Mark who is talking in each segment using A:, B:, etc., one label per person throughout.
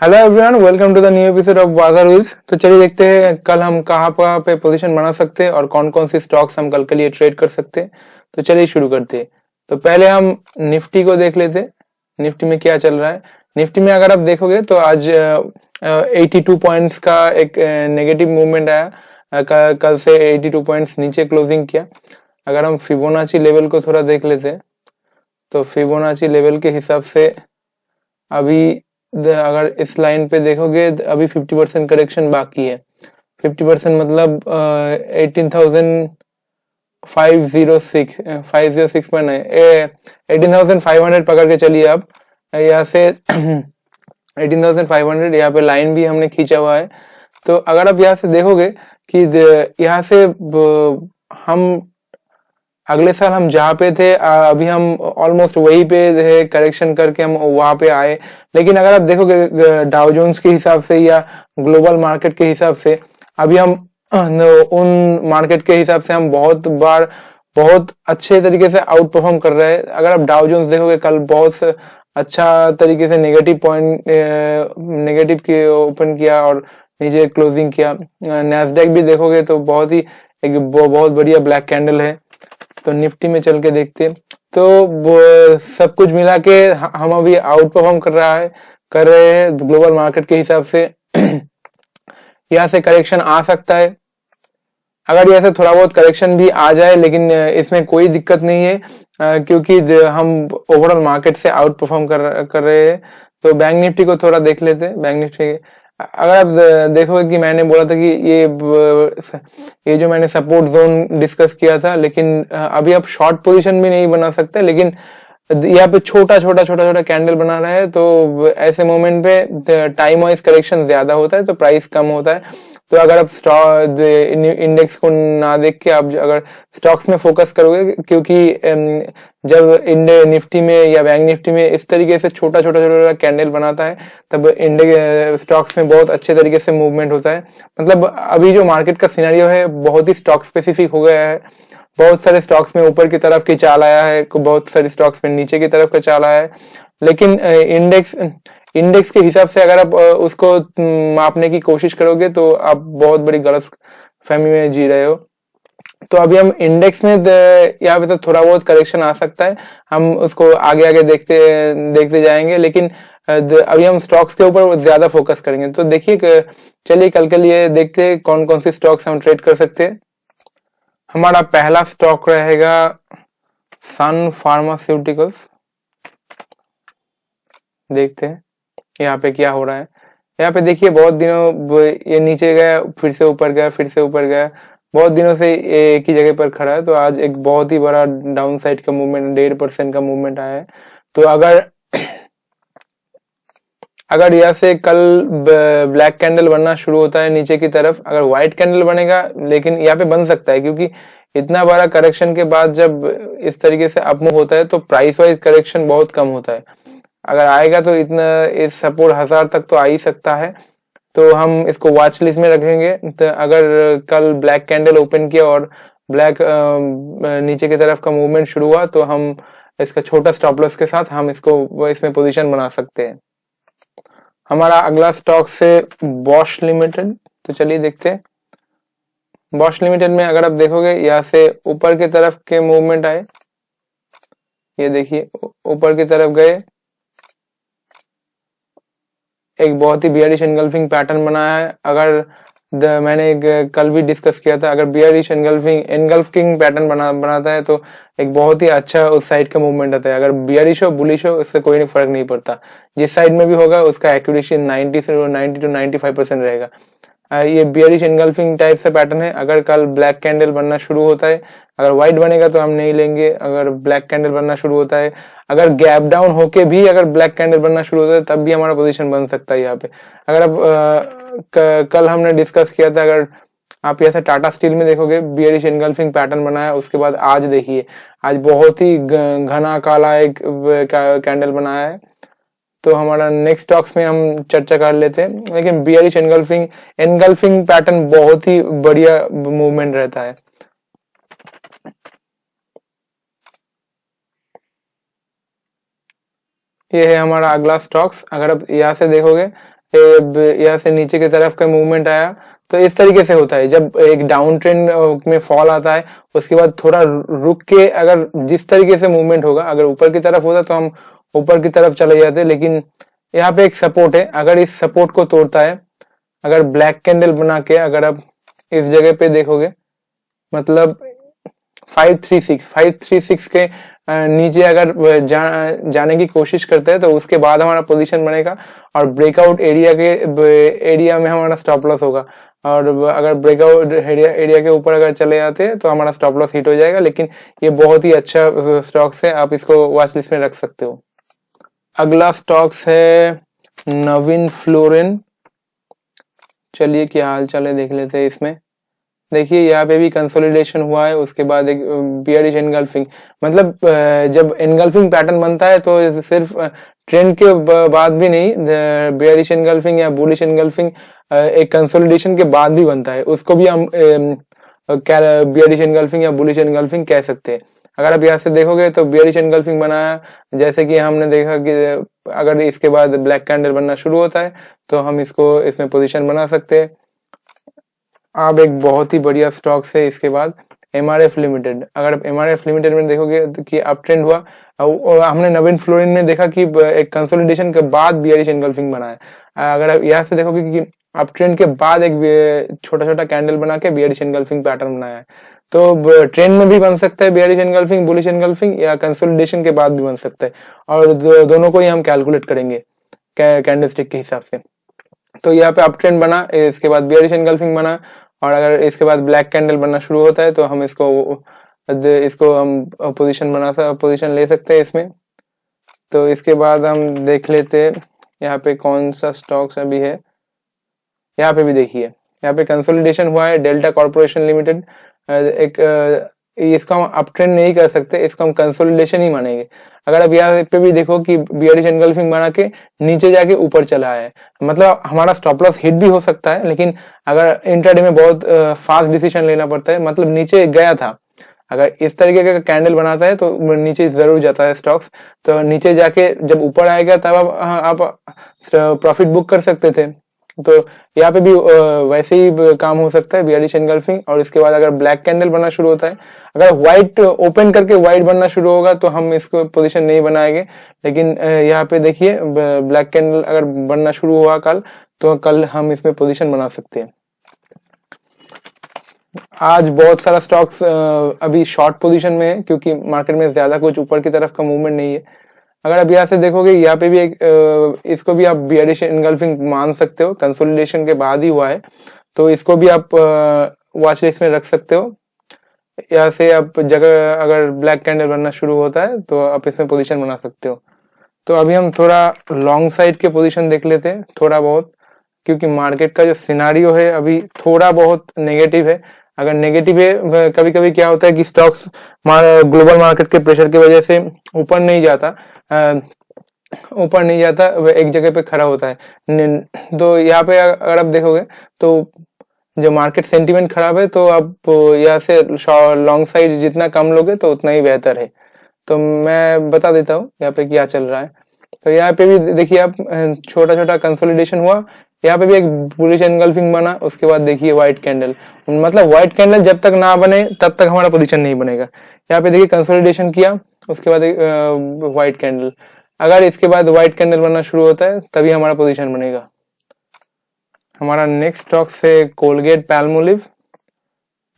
A: Hello everyone, welcome to the new episode of Bazaar rules. तो चलिए देखते हैं कल हम कहाँ पे पोजीशन बना सकते हैं और कौन कौन सी स्टॉक्स हम कल के लिए ट्रेड कर सकते हैं। तो चलिए शुरू करते हैं। तो पहले हम निफ्टी को देख लेते हैं, निफ्टी में क्या चल रहा है। निफ्टी में अगर आप देखोगे तो आज 82 पॉइंट्स का एक नेगेटिव मूवमेंट आया। कल से 82 पॉइंट्स नीचे क्लोजिंग किया। अगर हम फिबोनाची लेवल को थोड़ा देख लेते हैं तो फिबोनाची लेवल के हिसाब से अभी अगर इस लाइन पे देखोगे अभी 50% करेक्शन बाकी है। 50% मतलब 18,506.9 पकड़ के चलिए आप यहाँ से 18,500 यहाँ पे लाइन भी हमने खींचा हुआ है। तो अगर आप यहाँ से देखोगे कि यहाँ से हम अगले साल हम जहाँ पे थे अभी हम ऑलमोस्ट वही पे है, करेक्शन करके हम वहां पे आए। लेकिन अगर आप देखोगे डाउ जोन्स के हिसाब से या ग्लोबल मार्केट के हिसाब से अभी हम उन मार्केट के हिसाब से हम बहुत अच्छे तरीके से आउट परफॉर्म कर रहे हैं। अगर आप डाउ जोन्स देखोगे कल बहुत अच्छा तरीके से नेगेटिव की ओपन किया और नीचे क्लोजिंग किया। नैस्डैक भी देखोगे तो एक बहुत बढ़िया ब्लैक कैंडल है। तो निफ्टी में चल के देखते तो वो सब कुछ मिला के हम अभी आउट परफॉर्म कर रहे हैं ग्लोबल मार्केट के हिसाब से। यहाँ से करेक्शन आ सकता है। अगर यहाँ से थोड़ा बहुत करेक्शन भी आ जाए लेकिन इसमें कोई दिक्कत नहीं है क्योंकि हम ओवरऑल मार्केट से आउट परफॉर्म कर रहे हैं। तो बैंक निफ्टी को थोड़ा देख लेते हैं। बैंक निफ्टी अगर आप देखोगे कि मैंने बोला था कि ये जो मैंने सपोर्ट जोन डिस्कस किया था, लेकिन अभी आप शॉर्ट पोजीशन भी नहीं बना सकते। लेकिन यहाँ पे छोटा कैंडल बना रहा है तो ऐसे मोमेंट पे टाइम वाइज करेक्शन ज्यादा होता है तो प्राइस कम होता है। तो अगर आप इंडेक्स को ना देख के आप अगर स्टॉक्स में फोकस करोगे, क्योंकि जब निफ्टी में या बैंक निफ्टी में इस तरीके से छोटा कैंडल बनाता है तब इंडेक्स स्टॉक्स में बहुत अच्छे तरीके से मूवमेंट होता है। मतलब अभी जो मार्केट का सिनेरियो है बहुत ही स्टॉक स्पेसिफिक हो गया है। बहुत सारे स्टॉक्स में ऊपर की तरफ की चाल आया है, बहुत सारे स्टॉक्स में नीचे की तरफ का चाल आया है। लेकिन इंडेक्स के हिसाब से अगर आप उसको मापने की कोशिश करोगे तो आप बहुत बड़ी गलत फहमी में जी रहे हो। तो अभी हम इंडेक्स में यहाँ पे तो थोड़ा बहुत करेक्शन आ सकता है, हम उसको आगे आगे देखते जाएंगे। लेकिन अभी हम स्टॉक्स के ऊपर ज्यादा फोकस करेंगे। तो देखिए चलिए कल के लिए देखते हैं कौन कौन सी स्टॉक्स हम ट्रेड कर सकते हैं। हमारा पहला स्टॉक रहेगा सन फार्मास्यूटिकल्स। देखते हैं यहाँ पे क्या हो रहा है। यहाँ पे देखिए बहुत दिनों ये नीचे गया, फिर से ऊपर गया, फिर से ऊपर गया, बहुत दिनों से एक ही जगह पर खड़ा है। तो आज एक बहुत ही बड़ा डाउन साइड का मूवमेंट 1.5% का मूवमेंट आया है। तो अगर यहाँ से कल ब्लैक कैंडल बनना शुरू होता है नीचे की तरफ, अगर व्हाइट कैंडल बनेगा, लेकिन यहाँ पे बन सकता है क्योंकि इतना बड़ा करेक्शन के बाद जब इस तरीके से अप मूव होता है तो प्राइस वाइज करेक्शन बहुत कम होता है। अगर आएगा तो इतना इस सपोर्ट 1000 तक तो आ ही सकता है। तो हम इसको वॉच लिस्ट में रखेंगे। तो अगर कल ब्लैक कैंडल ओपन किया और ब्लैक नीचे की तरफ का मूवमेंट शुरू हुआ तो हम इसका छोटा स्टॉप लॉस के साथ हम इसमें पोजीशन बना सकते हैं। हमारा अगला स्टॉक से बॉश लिमिटेड। तो चलिए देखते हैं बॉश लिमिटेड में। अगर आप देखोगे यहाँ से ऊपर की तरफ के मूवमेंट आए, ये देखिए ऊपर की तरफ गए, एक बहुत ही बियरिश एनगल्फिंग पैटर्न बनाया है। अगर मैंने कल भी डिस्कस किया था, अगर बियरिश एनगल्फिंग पैटर्न बनाता है तो एक बहुत ही अच्छा उस साइड का मूवमेंट आता है। अगर बियरिश हो बुलिश हो उससे कोई फर्क नहीं पड़ता, जिस साइड में भी होगा उसका एक्यूरेसी 90 to 95% रहेगा। ये बियरिश एनगल्फिंग टाइप से पैटर्न है। अगर कल ब्लैक कैंडल बनना शुरू होता है, अगर व्हाइट बनेगा तो हम नहीं लेंगे। अगर ब्लैक कैंडल बनना शुरू होता है, अगर गैप डाउन होके भी अगर ब्लैक कैंडल बनना शुरू होता है तब भी हमारा पोजीशन बन सकता है यहाँ पे। अगर आप कल हमने डिस्कस किया था, अगर आप यहाँ से टाटा स्टील में देखोगे बियरिश एनगल्फिंग पैटर्न बनाया, उसके बाद आज देखिए आज बहुत ही घना काला एक कैंडल बनाया है। तो हमारा नेक्स्ट स्टॉक्स में हम चर्चा कर लेते हैं। लेकिन बियरिश एनगल्फिंग पैटर्न बहुत ही बढ़िया मूवमेंट रहता है। ये है हमारा अगला स्टॉक्स। अगर आप यहाँ से देखोगे यहाँ से नीचे की तरफ का मूवमेंट आया। तो इस तरीके से होता है जब एक डाउन ट्रेंड में फॉल आता है, उसके बाद थोड़ा रुक के अगर जिस तरीके से मूवमेंट होगा, अगर ऊपर की तरफ होता तो हम ऊपर की तरफ चले जाते, लेकिन यहाँ पे एक सपोर्ट है, अगर इस सपोर्ट को तोड़ता है, अगर ब्लैक कैंडल बना के अगर आप इस जगह पे देखोगे, मतलब 536 के नीचे अगर जाने की कोशिश करते हैं तो उसके बाद हमारा पोजीशन बनेगा और ब्रेकआउट एरिया में हमारा स्टॉप लॉस होगा। और अगर ब्रेकआउट एरिया के ऊपर अगर चले जाते हैं तो हमारा स्टॉप लॉस हिट हो जाएगा। लेकिन ये बहुत ही अच्छा स्टॉक्स है, आप इसको वॉच लिस्ट में रख सकते हो। अगला स्टॉक्स है नवीन फ्लोरिन। चलिए क्या हाल चाल है देख लेते हैं इसमें। देखिए यहाँ पे भी कंसोलिडेशन हुआ है, उसके बाद एक बियरिश एनगल्फिंग, मतलब जब एनगल्फिंग पैटर्न बनता है तो सिर्फ ट्रेंड के बाद भी नहीं, बियरिश एनगल्फिंग या बुलिश एनगल्फिंग एक कंसोलिडेशन के बाद भी बनता है, उसको भी हम बियरिश एनगल्फिंग या बुलिश एनगल्फिंग कह सकते हैं। अगर आप यहाँ से देखोगे तो बियरिश एनगल्फिंग बनाया, जैसे कि हमने देखा कि अगर इसके बाद ब्लैक कैंडल बनना शुरू होता है तो हम इसमें पोजीशन बना सकते हैं। अब एक बहुत ही बढ़िया स्टॉक्स है इसके बाद एमआरएफ लिमिटेड। अगर आप एमआरएफ लिमिटेड में देखोगे कि अप ट्रेंड हुआ, हमने नवीन फ्लोरिन में देखा कि एक कंसोलिडेशन के बाद बियरिश एनगल्फिंग बना है। अगर आप यहाँ से देखोगे कि अप ट्रेंड के बाद एक छोटा छोटा कैंडल बना के बियरिश एनगल्फिंग पैटर्न बनाया है। तो ट्रेंड में भी बन सकता है बियरिश एनगल्फिंग, बुलिश एनगल्फिंग, या कंसोलिडेशन के बाद भी बन सकता है, और दोनों को ही हम कैलकुलेट करेंगे कैंडलस्टिक के हिसाब से। तो यहाँ पे अप ट्रेंड बना, इसके बाद बियरिश एनगल्फिंग बना, और अगर इसके बाद ब्लैक कैंडल बनना शुरू होता है तो हम इसको हम पोजीशन ले सकते हैं इसमें। तो इसके बाद हम देख लेते हैं यहाँ पे कौन सा स्टॉक्स अभी है। यहाँ पे भी देखिए, यहाँ पे कंसोलिडेशन हुआ है डेल्टा कॉर्पोरेशन लिमिटेड। इसको हम अप ट्रेंड नहीं कर सकते, इसको हम कंसोलिडेशन ही मानेंगे। अगर आप यहाँ पे भी देखो कि बियरिश एनगल्फिंग बना के नीचे जाके ऊपर चला है, मतलब हमारा स्टॉप लॉस हिट भी हो सकता है, लेकिन अगर इंट्राडे में बहुत फास्ट डिसीजन लेना पड़ता है, मतलब नीचे गया था, अगर इस तरीके का कैंडल बनाता है तो नीचे जरूर जाता है स्टॉक्स। तो नीचे जाके जब ऊपर आएगा तब आप प्रॉफिट बुक कर सकते थे। तो यहाँ पे भी वैसे ही काम हो सकता है बियरिश एनगल्फिंग। और इसके बाद अगर ब्लैक कैंडल बनना शुरू होता है, अगर व्हाइट ओपन करके व्हाइट बनना शुरू होगा तो हम इसको पोजीशन नहीं बनाएंगे। लेकिन यहाँ पे देखिए ब्लैक कैंडल अगर बनना शुरू हुआ कल, तो कल हम इसमें पोजीशन बना सकते हैं। आज बहुत सारा स्टॉक्स अभी शॉर्ट पोजीशन में है, क्योंकि मार्केट में ज्यादा कुछ ऊपर की तरफ का मूवमेंट नहीं है। अगर आप यहाँ से देखोगे, यहाँ पे भी इसको भी आप बियरिश एनगल्फिंग मान सकते हो, कंसोलिडेशन के बाद ही हुआ है, तो इसको भी आप वॉच लिस्ट में रख सकते हो। यहाँ से आप जगह अगर ब्लैक कैंडल बनना शुरू होता है तो आप इसमें पोजीशन बना सकते हो। तो अभी हम थोड़ा लॉन्ग साइड के पोजीशन देख लेते हैं थोड़ा बहुत, क्योंकि मार्केट का जो सिनारियो है अभी थोड़ा बहुत नेगेटिव है। अगर नेगेटिव है, कभी कभी क्या होता है कि स्टॉक्स ग्लोबल मार्केट के प्रेशर की वजह से ऊपर नहीं जाता, वह एक जगह पे खड़ा होता है। तो यहाँ पे अगर आप देखोगे तो जो मार्केट सेंटीमेंट खराब है, तो आप यहाँ से लॉन्ग साइड जितना कम लोगे तो उतना ही बेहतर है। तो मैं बता देता हूँ यहाँ पे क्या चल रहा है। तो यहाँ पे भी देखिए आप छोटा छोटा कंसोलिडेशन हुआ, यहाँ पे भी एक बुलिश एनगल्फिंग बना, उसके बाद देखिए व्हाइट कैंडल, मतलब व्हाइट कैंडल जब तक ना बने तब तक हमारा पोजीशन नहीं बनेगा। यहाँ पे देखिए कंसोलिडेशन किया, उसके बाद व्हाइट कैंडल, अगर इसके बाद व्हाइट कैंडल बनना शुरू होता है तभी हमारा पोजीशन बनेगा। हमारा नेक्स्ट स्टॉक है कोलगेट पैल्मोलिव,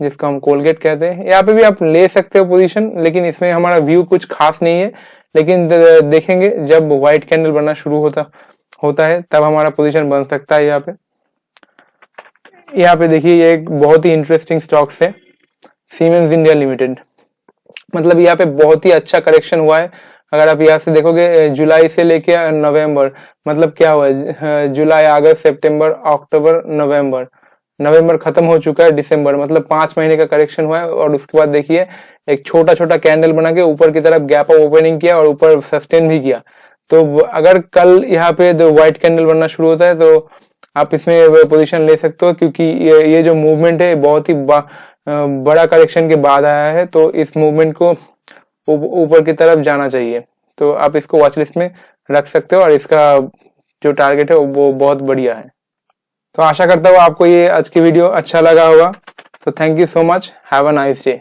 A: जिसको हम कोलगेट कहते हैं। यहाँ पे भी आप ले सकते हो पोजीशन, लेकिन इसमें हमारा व्यू कुछ खास नहीं है। लेकिन देखेंगे जब व्हाइट कैंडल बनना शुरू होता है तब हमारा पोजीशन बन सकता है। यहाँ पे देखिए ये एक बहुत ही इंटरेस्टिंग स्टॉक्स है, सीमेंस इंडिया लिमिटेड। मतलब यहाँ पे बहुत ही अच्छा करेक्शन हुआ है। अगर आप यहाँ से देखोगे जुलाई से लेके नवंबर, मतलब क्या हुआ है, जुलाई, अगस्त, सितंबर, अक्टूबर, नवंबर खत्म हो चुका है, दिसंबर, मतलब 5 महीने का करेक्शन हुआ है। और उसके बाद देखिए एक छोटा छोटा कैंडल बना के ऊपर की तरफ गैप ऑफ ओपनिंग किया और ऊपर सस्टेन भी किया। तो अगर कल यहाँ पे व्हाइट कैंडल बनना शुरू होता है तो आप इसमें पोजीशन ले सकते हो, क्योंकि ये जो मूवमेंट है बहुत ही बड़ा करेक्शन के बाद आया है। तो इस मूवमेंट को ऊपर की तरफ जाना चाहिए, तो आप इसको वॉच लिस्ट में रख सकते हो और इसका जो टारगेट है वो बहुत बढ़िया है। तो आशा करता हूँ आपको ये आज की वीडियो अच्छा लगा होगा। तो thank you so much, have a nice day.